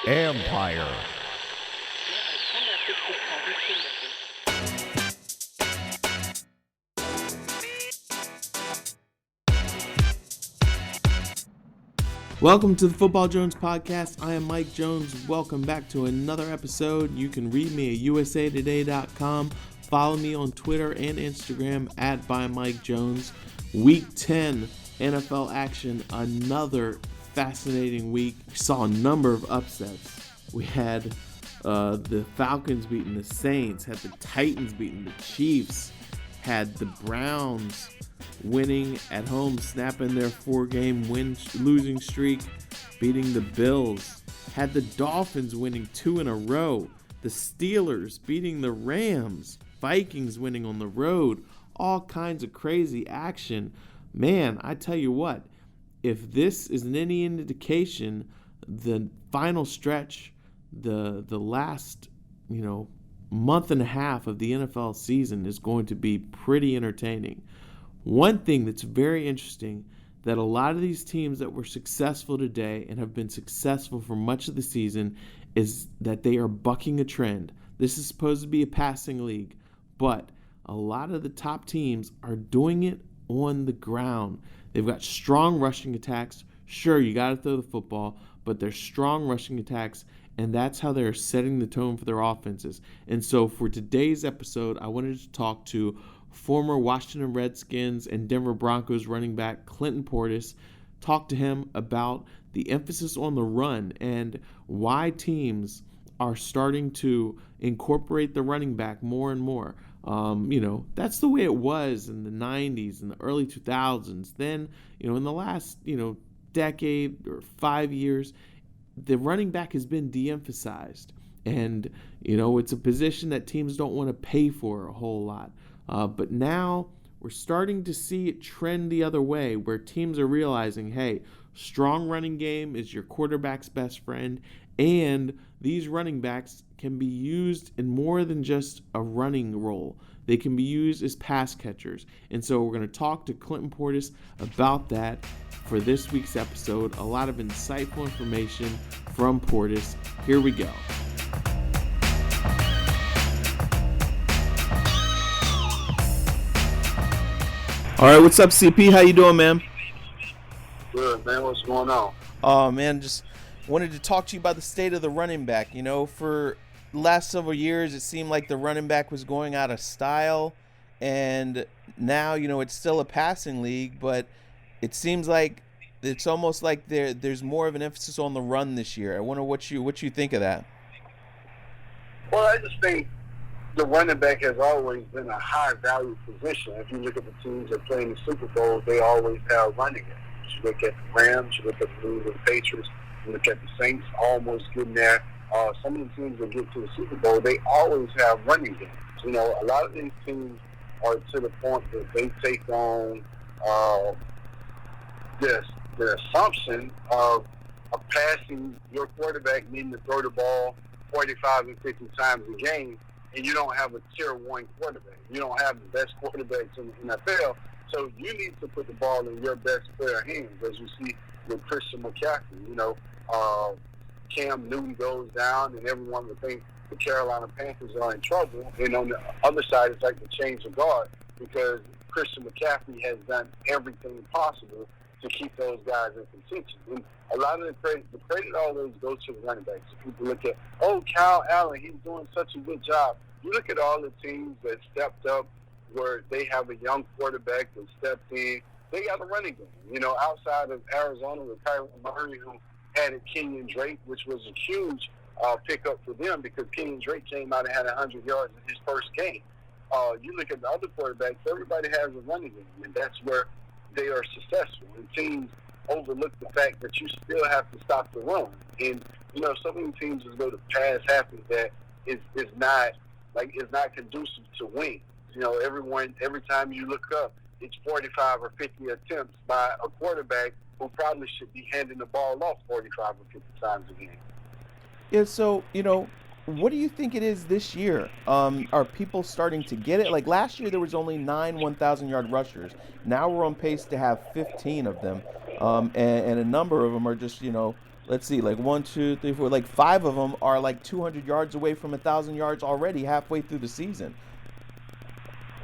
Empire. Welcome to the Football Jones podcast. I am Mike Jones. Welcome back to another episode. You can read me at usatoday.com. Follow me on Twitter and Instagram at @ByMikeJones. Week 10 NFL action. Another fascinating week. We saw a number of upsets. We had the Falcons beating the Saints, had the Titans beating the Chiefs, had the Browns winning at home, snapping their 4-game losing streak, beating the Bills, had the Dolphins winning 2 in a row, the Steelers beating the Rams, Vikings winning on the road, all kinds of crazy action. Man, I tell you what, if this is any indication, the final stretch, the last, month and a half of the NFL season is going to be pretty entertaining. One thing that's very interesting, that a lot of these teams that were successful today and have been successful for much of the season is that they are bucking a trend. This is supposed to be a passing league, but a lot of the top teams are doing it on the ground. They've got strong rushing attacks. Sure, you got to throw the football, but they're strong rushing attacks, and that's how they're setting the tone for their offenses. And so for today's episode, I wanted to talk to former Washington Redskins and Denver Broncos running back Clinton Portis, talk to him about the emphasis on the run and why teams are starting to incorporate the running back more and more. That's the way it was in the 90s and the early 2000s. Then, in the last, decade or 5 years, the running back has been de-emphasized. And, it's a position that teams don't want to pay for a whole lot. But now we're starting to see it trend the other way, where teams are realizing, hey, strong running game is your quarterback's best friend, and these running backs can be used in more than just a running role. They can be used as pass catchers. And so we're going to talk to Clinton Portis about that for this week's episode. A lot of insightful information from Portis. Here we go. All right, what's up, CP? How you doing, man? Good, man. What's going on? Oh, man, just wanted to talk to you about the state of the running back. For the last several years, it seemed like the running back was going out of style, and now, it's still a passing league, but it seems like it's almost like there's more of an emphasis on the run this year. I wonder what you think of that. Well, I just think the running back has always been a high-value position. If you look at the teams that play in the Super Bowl, they always have running games. You look at the Rams, you look at the New England Patriots, you look at the Saints almost getting there. Some of the teams that get to the Super Bowl, they always have running games. A lot of these teams are to the point that they take on the assumption of passing your quarterback needing to throw the ball 45 and 50 times a game, and you don't have a tier 1 quarterback. You don't have the best quarterbacks in the NFL, so you need to put the ball in your best player hands, as you see with Christian McCaffrey. Cam Newton goes down, and everyone would think the Carolina Panthers are in trouble. And on the other side, it's like the change of guard, because Christian McCaffrey has done everything possible to keep those guys in contention. And a lot of the credit always goes to the running backs. People look at, Kyle Allen, he's doing such a good job. You look at all the teams that stepped up where they have a young quarterback that stepped in, they got a running game. Outside of Arizona with Kyler Murray, who added Kenyon Drake, which was a huge pickup for them, because Kenyon Drake came out and had 100 yards in his first game. You look at the other quarterbacks, everybody has a running game, and that's where they are successful. And teams overlook the fact that you still have to stop the run. And, so many teams just go to pass happy that is not conducive to win. Every time you look up, it's 45 or 50 attempts by a quarterback who probably should be handing the ball off 45 or 50 times a game. Yeah, so, what do you think it is this year? Are people starting to get it? Like last year, there was only 9 1,000-yard rushers. Now we're on pace to have 15 of them. and a number of them are just, let's see, like 1, 2, 3, 4, like 5 of them are like 200 yards away from 1,000 yards already halfway through the season.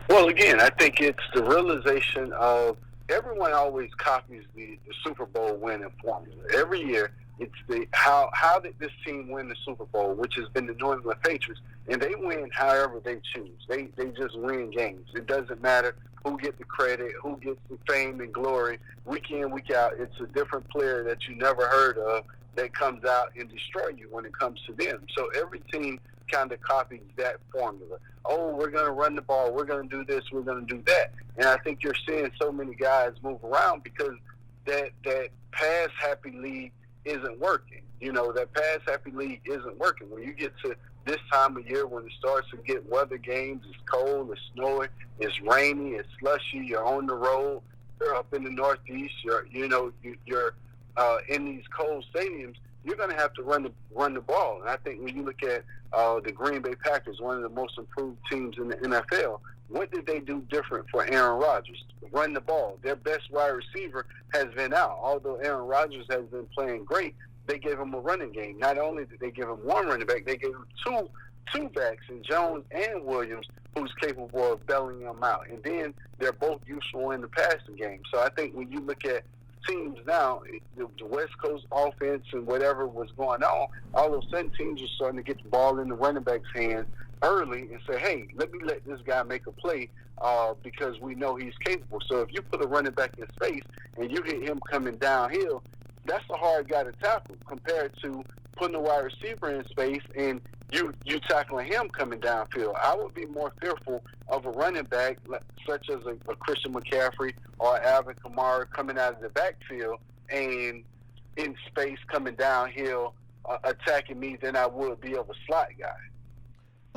Well, again, I think it's the realization of everyone always copies the Super Bowl winning formula. Every year, it's the how did this team win the Super Bowl, which has been the New England Patriots, and they win however they choose. They just win games. It doesn't matter who gets the credit, who gets the fame and glory. Week in, week out, it's a different player that you never heard of that comes out and destroy you when it comes to them. So every team kind of copies that formula. Oh, we're going to run the ball. We're going to do this. We're going to do that. And I think you're seeing so many guys move around because that pass-happy league isn't working. That pass-happy league isn't working. When you get to this time of year when it starts to get weather games, it's cold, it's snowing, it's rainy, it's slushy, you're on the road, you're up in the Northeast, you're in these cold stadiums, you're going to have to run the ball. And I think when you look at the Green Bay Packers, one of the most improved teams in the NFL, what did they do different for Aaron Rodgers? Run the ball. Their best wide receiver has been out. Although Aaron Rodgers has been playing great, they gave him a running game. Not only did they give him one running back, they gave him two backs, in Jones and Williams, who's capable of bailing them out. And then they're both useful in the passing game. So I think when you look at teams now, the West Coast offense and whatever was going on, all of a sudden teams are starting to get the ball in the running back's hands early and say, hey, let this guy make a play because we know he's capable. So if you put a running back in space and you hit him coming downhill, that's a hard guy to tackle compared to putting a wide receiver in space and you tackling him coming downfield. I would be more fearful of a running back such as a Christian McCaffrey or Alvin Kamara coming out of the backfield and in space coming downhill attacking me than I would be of a slot guy.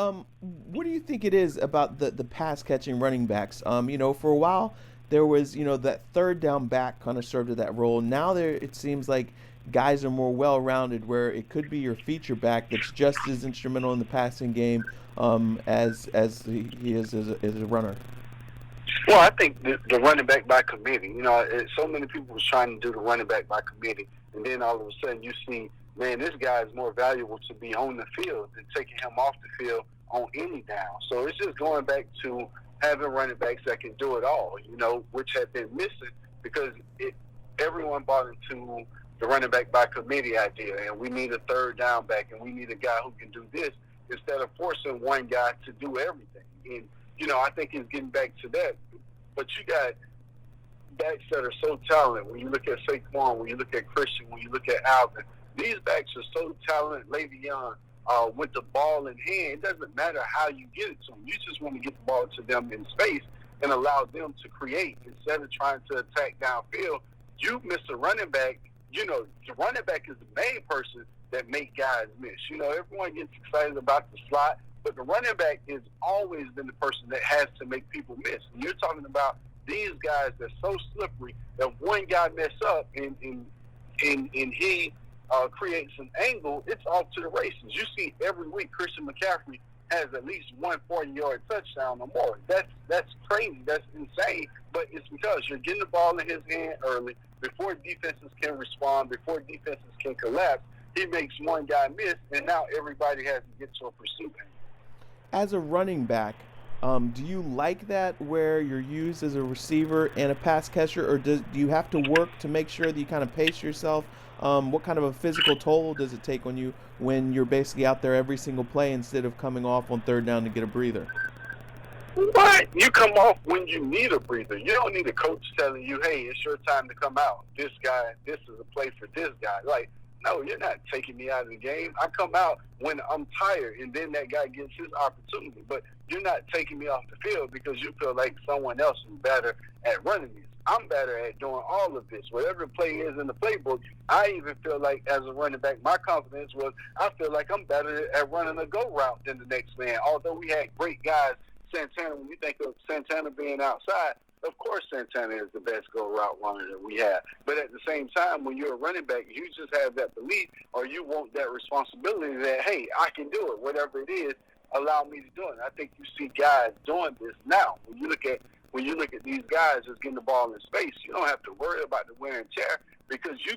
What do you think it is about the pass catching running backs? For a while there was, that third down back kind of served that role. Now it seems like guys are more well-rounded where it could be your feature back that's just as instrumental in the passing game as he is as a runner. Well, I think the running back by committee, so many people was trying to do the running back by committee, and then all of a sudden you see, man, this guy is more valuable to be on the field than taking him off the field on any down. So it's just going back to having running backs that can do it all, which had been missing because everyone bought into the running back by committee idea, and we need a third down back, and we need a guy who can do this instead of forcing one guy to do everything. And, I think it's getting back to that. But you got backs that are so talented. When you look at Saquon, when you look at Christian, when you look at Alvin, these backs are so talented. Le'Veon, with the ball in hand, it doesn't matter how you get it to them. You just want to get the ball to them in space and allow them to create instead of trying to attack downfield. You miss a running back. The running back is the main person that make guys miss. Everyone gets excited about the slot, but the running back has always been the person that has to make people miss. And you're talking about these guys that's so slippery that one guy mess up and he creates an angle, it's off to the races. You see every week Christian McCaffrey has at least one 40-yard touchdown or more. That's crazy. That's insane. But it's because you're getting the ball in his hand early before defenses can respond, before defenses can collapse. He makes one guy miss, and now everybody has to get to a pursuit. As a running back, do you like that where you're used as a receiver and a pass catcher, or do you have to work to make sure that you kind of pace yourself? What kind of a physical toll does it take when you're basically out there every single play instead of coming off on third down to get a breather? What? You come off when you need a breather. You don't need a coach telling you, hey, it's your time to come out. This is a play for this guy. Like, no, you're not taking me out of the game. I come out when I'm tired, and then that guy gets his opportunity. But you're not taking me off the field because you feel like someone else is better at running this. I'm better at doing all of this. Whatever play is in the playbook, I even feel like as a running back, my confidence was I feel like I'm better at running a go route than the next man. Although we had great guys, Santana, when you think of Santana being outside, of course Santana is the best go route runner that we have. But at the same time, when you're a running back, you just have that belief or you want that responsibility that, hey, I can do it. Whatever it is, allow me to do it. And I think you see guys doing this now. When you look at when you look at these guys that's getting the ball in space, you don't have to worry about the wear and tear because you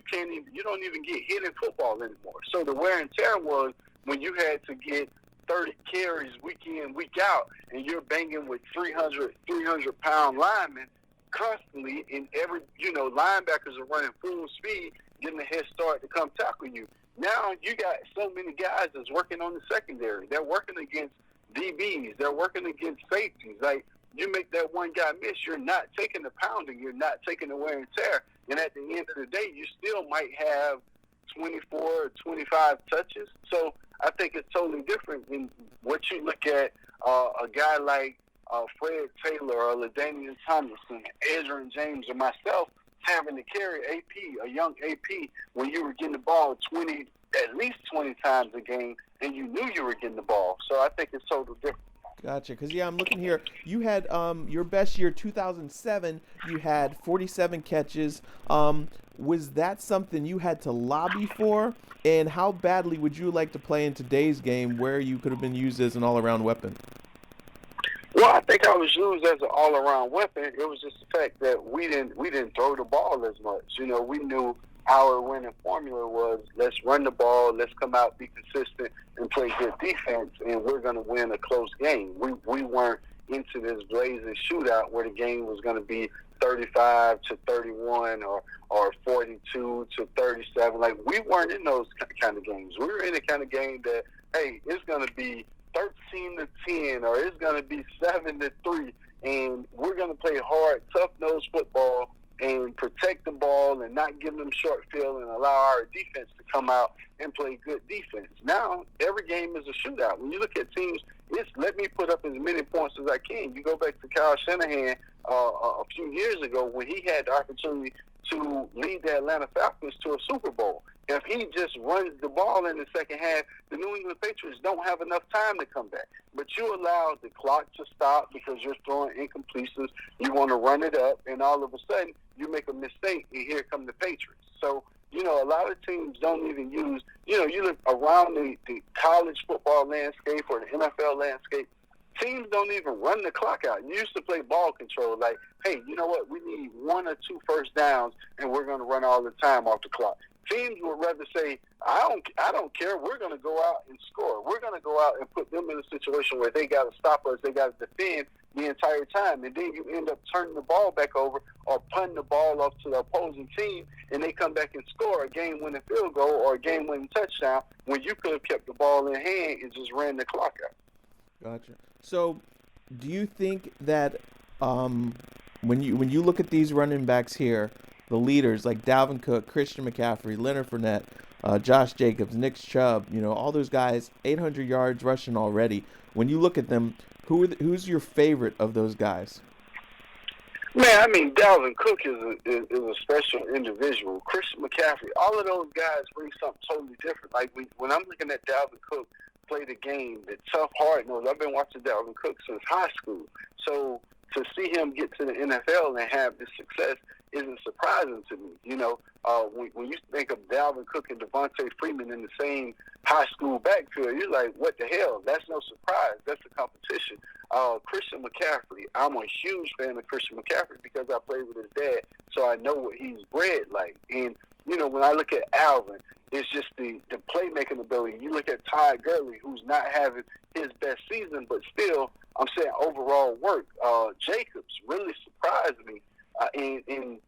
don't even get hit in football anymore. So the wear and tear was when you had to get 30 carries week in, week out, and you're banging with 300-pound linemen constantly, and linebackers are running full speed, getting a head start to come tackle you. Now you got so many guys that's working on the secondary. They're working against DBs. They're working against safeties. Like, you make that one guy miss, you're not taking the pounding. You're not taking the wear and tear. And at the end of the day, you still might have 24 or 25 touches. So I think it's totally different than what you look at a guy like Fred Taylor or LaDainian Tomlinson, Adrian James, or myself having to carry AP, a young AP, when you were getting the ball at least 20 times a game, and you knew you were getting the ball. So I think it's totally different. Gotcha. Because, I'm looking here. You had your best year, 2007, you had 47 catches. Was that something you had to lobby for? And how badly would you like to play in today's game where you could have been used as an all-around weapon? Well, I think I was used as an all-around weapon. It was just the fact that we didn't throw the ball as much. We knew our winning formula was, let's run the ball, let's come out, be consistent, and play good defense, and we're going to win a close game. We weren't into this blazing shootout where the game was going to be 35-31 or 42-37. Like, we weren't in those kind of games. We were in the kind of game that, hey, it's going to be 13-10 or it's going to be 7-3, and we're going to play hard, tough-nosed football and protect the ball and not give them short field and allow our defense to come out and play good defense. Now, every game is a shootout. When you look at teams, it's let me put up as many points as I can. You go back to Kyle Shanahan a few years ago when he had the opportunity to lead the Atlanta Falcons to a Super Bowl. If he just runs the ball in the second half, the New England Patriots don't have enough time to come back. But you allow the clock to stop because you're throwing incompletions. You want to run it up, and all of a sudden you make a mistake, and here come the Patriots. So, a lot of teams don't even use, you look around the college football landscape or the NFL landscape, teams don't even run the clock out. You used to play ball control, like, hey, you know what, we need 1 or 2 first downs, and we're going to run all the time off the clock. Teams would rather say, I don't care, we're going to go out and score. We're going to go out and put them in a situation where they got to stop us, they got to defend the entire time, and then you end up turning the ball back over or punting the ball off to the opposing team, and they come back and score a game-winning field goal or a game-winning touchdown when you could have kept the ball in hand and just ran the clock out. Gotcha. So, do you think that when you look at these running backs here, the leaders like Dalvin Cook, Christian McCaffrey, Leonard Fournette, Josh Jacobs, Nick Chubb, all those guys, 800 yards rushing already. When you look at them, who's your favorite of those guys? Man, I mean, Dalvin Cook is a special individual. Christian McCaffrey, all of those guys bring something totally different. Like, when I'm looking at Dalvin Cook play the game, the tough, hard-nosed, I've been watching Dalvin Cook since high school. So to see him get to the NFL and have this success isn't surprising to me. When you think of Dalvin Cook and Devontae Freeman in the same high school backfield, you're like, what the hell? That's no surprise. That's the competition. Christian McCaffrey, I'm a huge fan of Christian McCaffrey because I played with his dad, so I know what he's bred like. And, when I look at Alvin, it's just the playmaking ability. You look at Todd Gurley, who's not having his best season, but still, I'm saying overall work. Jacobs really surprised me. In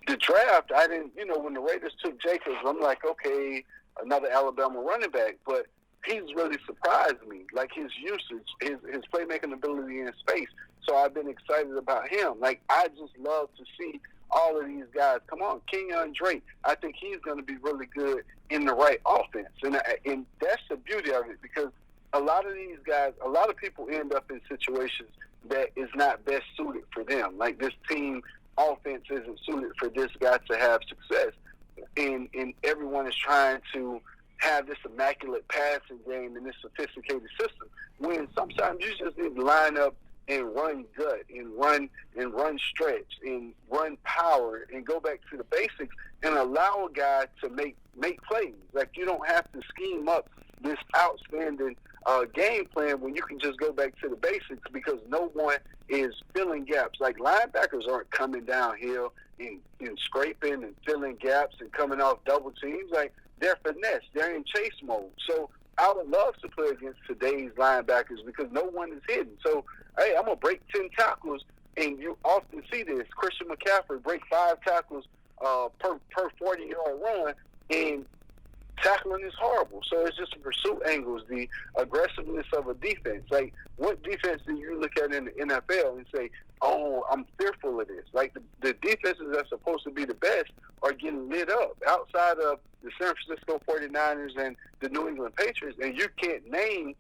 the draft, I didn't, when the Raiders took Jacobs, I'm like, okay, another Alabama running back, but he's really surprised me, like his usage, his playmaking ability in space. So I've been excited about him. Like, I just love to see all of these guys. Come on, Kenyon Drake, I think he's going to be really good in the right offense. And that's the beauty of it, because a lot of these guys, a lot of people end up in situations that is not best suited for them. Like, this team offense isn't suited for this guy to have success. And everyone is trying to have this immaculate passing game and this sophisticated system, when sometimes you just need to line up and run gut and run stretch and run power and go back to the basics and allow a guy to make plays. Like, you don't have to scheme up this outstanding game plan when you can just go back to the basics because no one is filling gaps. Like linebackers aren't coming downhill and scraping and filling gaps and coming off double teams. Like they're finesse. They're in chase mode. So I would love to play against today's linebackers because no one is hidden. So, hey, I'm going to break 10 tackles, and you often see this. Christian McCaffrey break 5 tackles per 40-yard run, and tackling is horrible. So it's just the pursuit angles, the aggressiveness of a defense. Like, what defense do you look at in the NFL and say, oh, I'm fearful of this? Like, the defenses that's supposed to be the best are getting lit up outside of the San Francisco 49ers and the New England Patriots, and you can't name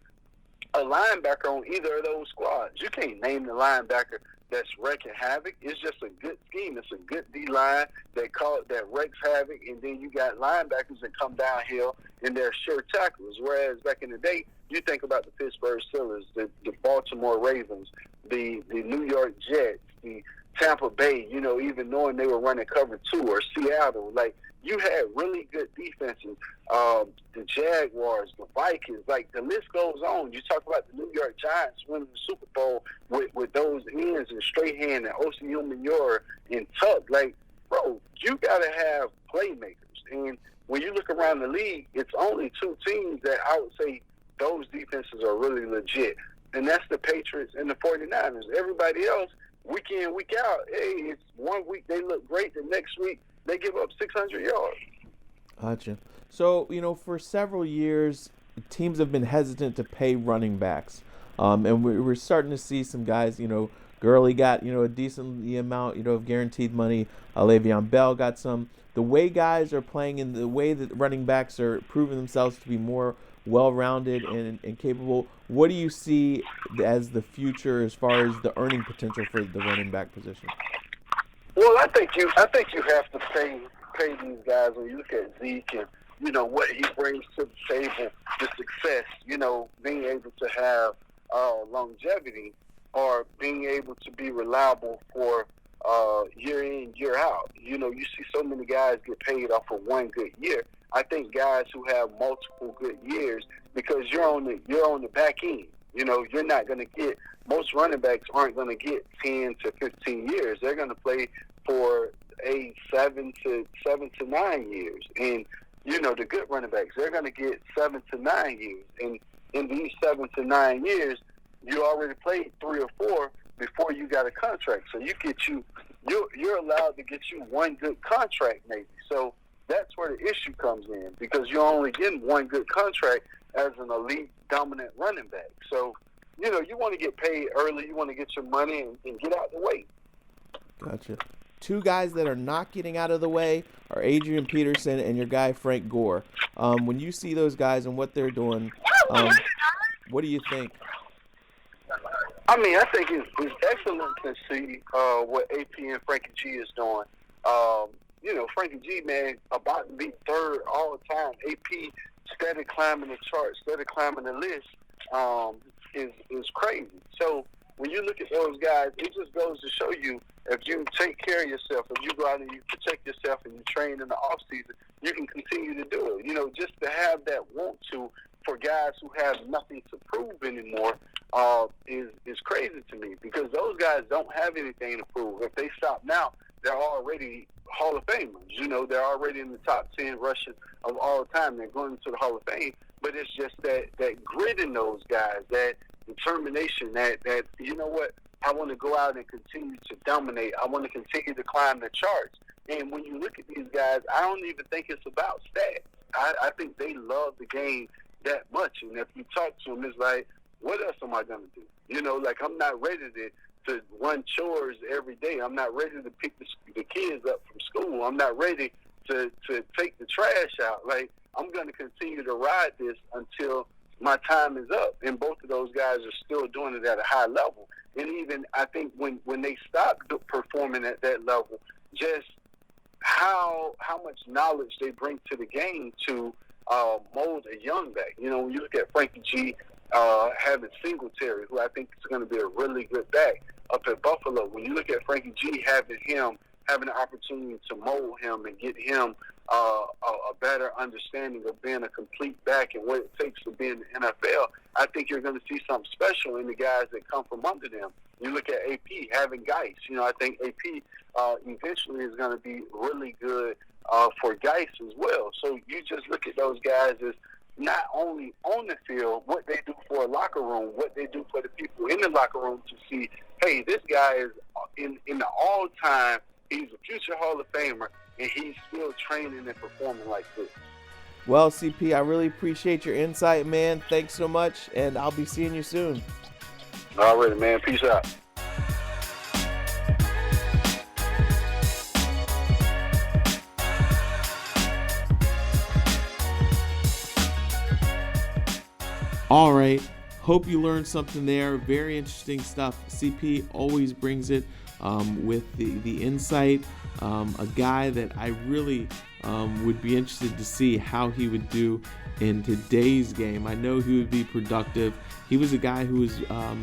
a linebacker on either of those squads. You can't name the linebacker that's wrecking havoc. It's just a good scheme. It's a good D-line that wrecks havoc, and then you got linebackers that come downhill, and they're sure tacklers. Whereas back in the day, you think about the Pittsburgh Steelers, the Baltimore Ravens, the New York Jets, the Tampa Bay, even knowing they were running cover 2, or Seattle. Like, you had really good defenses. The Jaguars, the Vikings, like the list goes on. You talk about the New York Giants winning the Super Bowl with those ends and Strahan and Osi Umenyiora and Tuck. Like, bro, you got to have playmakers. And when you look around the league, it's only 2 teams that I would say those defenses are really legit. And that's the Patriots and the 49ers. Everybody else, week in, week out, hey, it's one week they look great, the next week they give up 600 yards. Gotcha. So, for several years, teams have been hesitant to pay running backs. And we're starting to see some guys, Gurley got, a decent amount, of guaranteed money. Le'Veon Bell got some. The way guys are playing and the way that running backs are proving themselves to be more well-rounded and capable, what do you see as the future as far as the earning potential for the running back position? Well, I think you have to pay these guys when you look at Zeke and what he brings to the table, the success, being able to have longevity or being able to be reliable for year in, year out. You see so many guys get paid off of one good year. I think guys who have multiple good years, because you're on the back end. You're not going to get, most running backs aren't going to get 10 to 15 years. They're going to play for 7 to 9 years. And, the good running backs, they're going to get 7 to 9 years. And in these 7 to 9 years, you already played 3 or 4 before you got a contract. So you're allowed to get you one good contract maybe. So that's where the issue comes in, because you're only getting one good contract as an elite dominant running back. So, you want to get paid early, you want to get your money and get out the way. Gotcha. 2 guys that are not getting out of the way are Adrian Peterson and your guy Frank Gore. When you see those guys and what they're doing, what do you think? I mean, I think it's excellent to see what AP and Frankie G is doing. Frankie G, man, about to be 3rd all the time. AP steady climbing the charts, steady climbing the list is crazy. So when you look at those guys, it just goes to show you, if you take care of yourself, if you go out and you protect yourself and you train in the off season, you can continue to do it. Just to have that want to for guys who have nothing to prove anymore is crazy to me, because those guys don't have anything to prove. If they stop now, they're already Hall of Famers. They're already in the top 10 rushing of all time. They're going to the Hall of Fame. But it's just that grit in those guys, that determination, that you know what, I want to go out and continue to dominate. I want to continue to climb the charts. And when you look at these guys, I don't even think it's about stats. I think they love the game that much. And if you talk to them, it's like, what else am I going to do? Like, I'm not ready to run chores every day. I'm not ready to pick the kids up from school. I'm not ready to take the trash out. Like, I'm going to continue to ride this until my time is up. And both of those guys are still doing it at a high level. And even, I think, when they stop performing at that level, just how much knowledge they bring to the game to mold a young back. When you look at Frankie G, having Singletary, who I think is going to be a really good back up at Buffalo. When you look at Frankie G, having him having the opportunity to mold him and get him a better understanding of being a complete back and what it takes to be in the NFL, I think you're going to see something special in the guys that come from under them. You look at AP, having Geis. I think AP eventually is going to be really good for Geis as well. So you just look at those guys as not only on the field, what they do for a locker room, what they do for the people in the locker room to see, hey, this guy is in the all-time, he's a future Hall of Famer, and he's still training and performing like this. Well, CP, I really appreciate your insight, man. Thanks so much, and I'll be seeing you soon. All right, man. Peace out. All right. Hope you learned something there. Very interesting stuff. CP always brings it with the insight. A guy that I really would be interested to see how he would do in today's game. I know he would be productive. He was a guy who was, a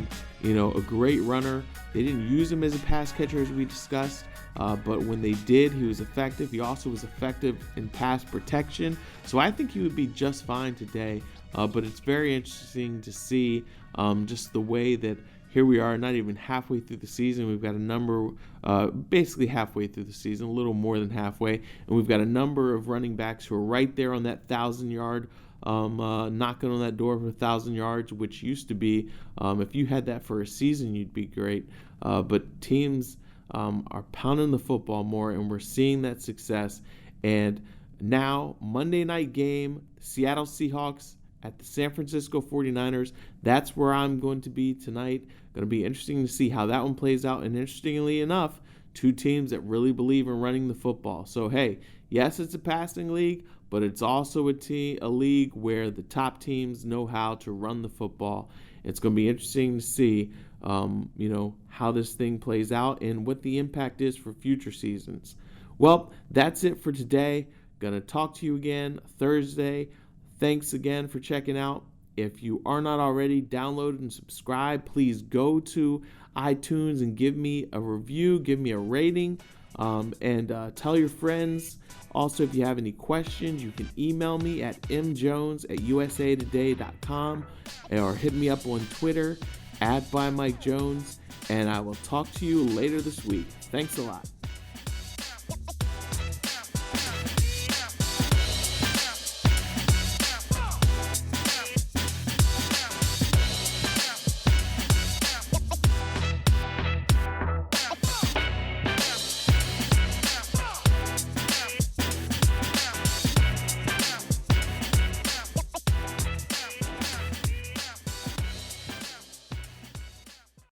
great runner. They didn't use him as a pass catcher, as we discussed, but when they did, he was effective. He also was effective in pass protection. So I think he would be just fine today. But it's very interesting to see just the way that here we are, not even halfway through the season. We've got a number, basically halfway through the season, a little more than halfway. And we've got a number of running backs who are right there on that 1,000-yard, knocking on that door for 1,000 yards, which used to be, if you had that for a season, you'd be great. But teams are pounding the football more, and we're seeing that success. And now, Monday night game, Seattle Seahawks at the San Francisco 49ers. That's where I'm going to be tonight. Going to be interesting to see how that one plays out. And interestingly enough, two teams that really believe in running the football. So, hey, yes, it's a passing league, but it's also a league where the top teams know how to run the football. It's going to be interesting to see, how this thing plays out and what the impact is for future seasons. Well, that's it for today. Going to talk to you again Thursday. Thanks again for checking out. If you are not already, download and subscribe. Please go to iTunes and give me a review, give me a rating, and tell your friends. Also, if you have any questions, you can email me at mjones@usatoday.com or hit me up on Twitter @ByMikeJones, and I will talk to you later this week. Thanks a lot.